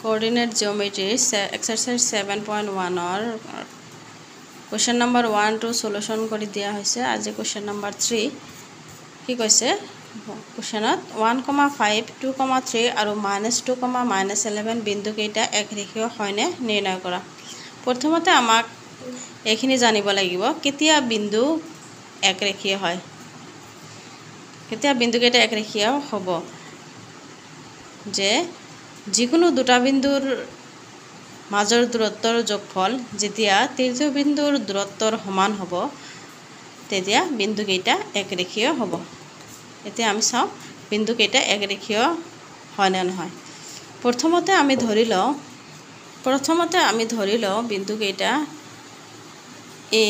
Coordinate geometry exercise 7.1 or question number 1 to solution kori dia hoise. Aji question number 3 ki koise question 1,5 2,3 aru -2, -11 bindu keita ekrekhiyo hoine nirnay kora. Prothomote amak ekhini janibo lagibo ketia bindu ekrekhiyo hoy, ketia bindu keita ekrekhiyo hobo je যিকোনো দুটা বিন্দুৰ মাজৰ দূৰত্বৰ যোগফল যেতিয়া তৃতীয় বিন্দুৰ দূৰত্বৰ সমান হ'ব তেতিয়া বিন্দু কেইটা একৰেখীয় হ'ব। এতিয়া আমি চাও বিন্দু কেইটা একৰেখীয় হয় না নহয়। প্ৰথমতে আমি ধৰি লওঁ বিন্দু কেইটা A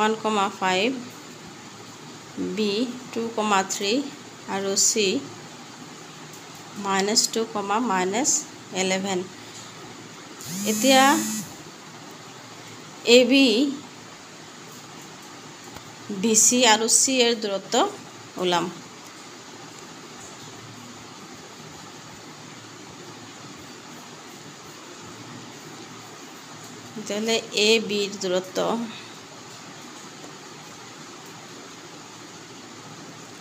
1,5 B 2,3 আৰু C -2, -11 এতিয়া AB BC আৰু C এর দূরত্ব ওলাম। তাহলে AB এর দূরত্ব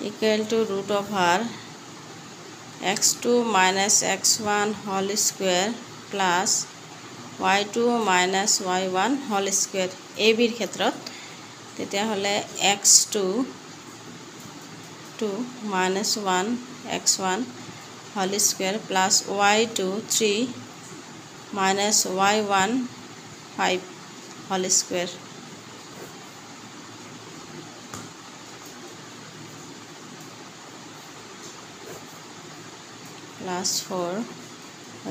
equal to √x2 - x1 whole square plus y2 - y1 whole square AB এর ক্ষেত্ৰত তেতিয়া হলে x2 2 -1 x1 whole square plus y2 3 -y1 5 whole square plus 4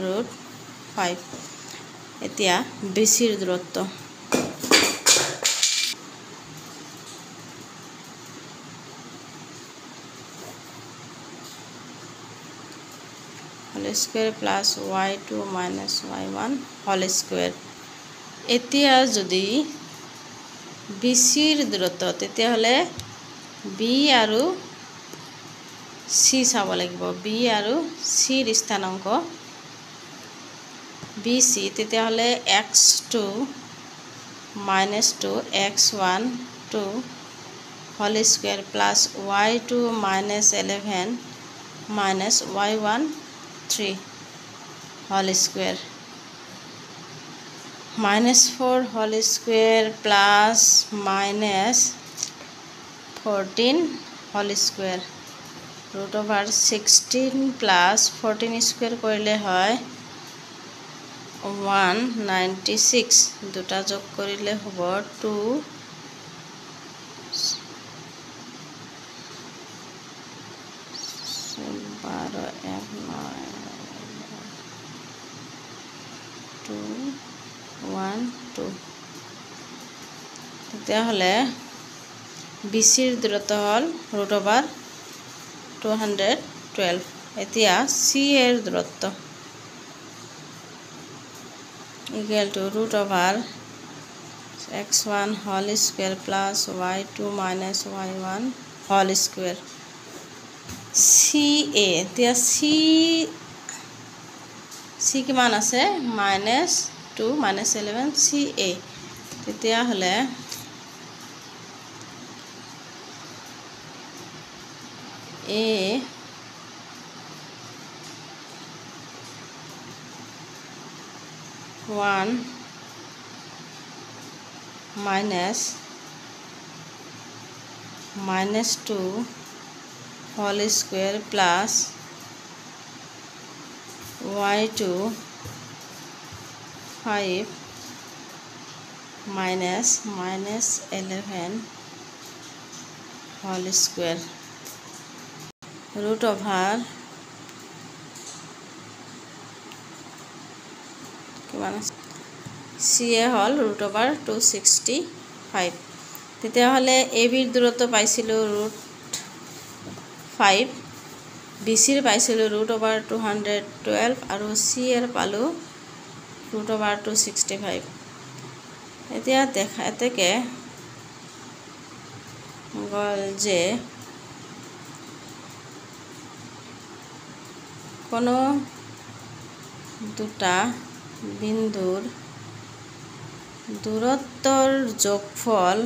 √5 এতিয়া BC এর দূরত্ব whole square plus y2 - y1 whole square এতিয়া যদি BC এর দূরত্ব তেতিয়া হলে B আৰু C চাব লাগিব। B আৰু C এর স্থানাঙ্ক BC তেতিয়া হলে x2 - 2 x1 2 whole square plus y2 -11 -y1 3 whole square -4 whole square plus -14 whole square √16 plus 14 square কৰিলে হয় 196 দুটা যোগ কৰিলে হ'ব 2 12 1 9 2 1 2 তেতিয়া হলে BC এর দূরত্ব হল √212 এতিয়া C এর দূরত্ব equal to √x1 whole square plus y2 - y1 whole square CA এতিয়া C কিমান আছে -2 -11 CA তেতিয়া হলে A -1 -2 whole square plus y2 5 -11 whole square √কিমান আছে CA হল √265 তেতিয়া হলে AB এর দূরত্ব পাইছিলো √5 BC এর পাইছিলো √212 আৰু C এৰ পালো √265 এতিয়া দেখাতেকে গল যে কোনো দুটা বিন্দুৰ দূৰত্বৰ যোগফল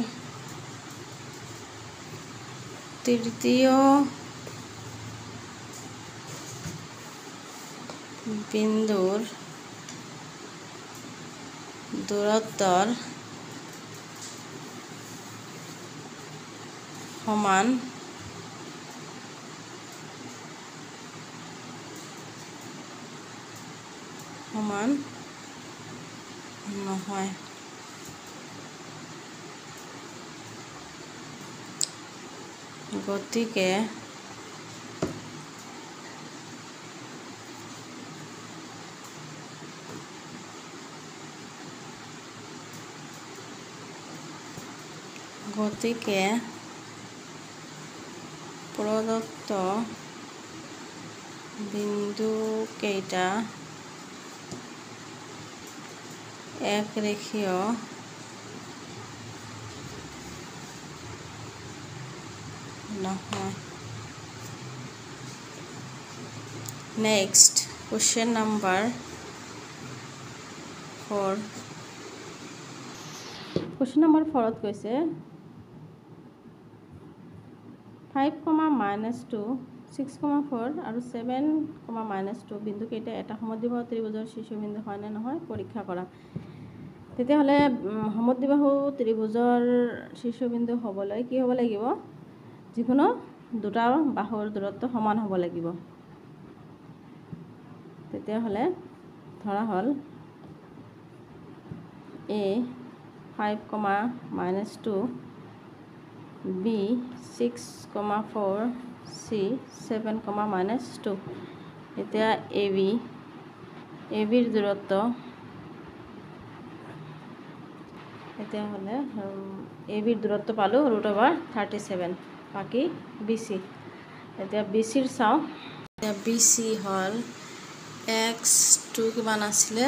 তৃতীয় বিন্দুৰ দূৰত্বৰ সমান নহয়। গতিকে প্ৰদত্ত বিন্দুকেইটা একৰেখীয় নহয়। Next question number 4। কুৱেশ্যন নম্বৰ 4ত কৈছে 5, -2, 6, 4 আৰু 7, -2 বিন্দুকেইটা এটা সমদ্বিবাহু ত্ৰিভুজৰ শীৰ্ষবিন্দু হয় নে নহয় পৰীক্ষা কৰা। তেতিয়াহ'লে সমদ্বিবাহু ত্ৰিভুজৰ শীৰ্ষবিন্দু হ'বলৈ কি হ'ব লাগিব? যিকোনো দুটা বাহুৰ দূৰত্ব সমান হ'ব লাগিব। তেতিয়াহ'লে ধৰা হ'ল A 5, -2, B 6, 4, C 7, -2। এতিয়া ABৰ দূৰত্ব তেতিয়াহ'লে ABৰ দূৰত্ব পালোঁ √37। বাকী BC। এতিয়া BCৰ চাওঁ। এতিয়া BC হ'ল x2 কিমান আছিলে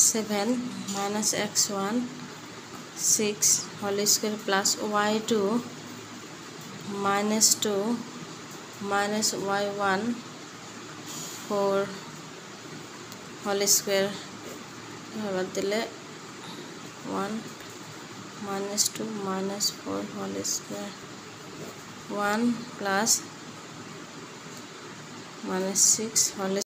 7 - x1 6 whole square plus y2 -2 -y1 4 whole square বাদ দিলে 1 -2 -4 হোল স্কুৱেৰ 1 প্লাছ -6 হোল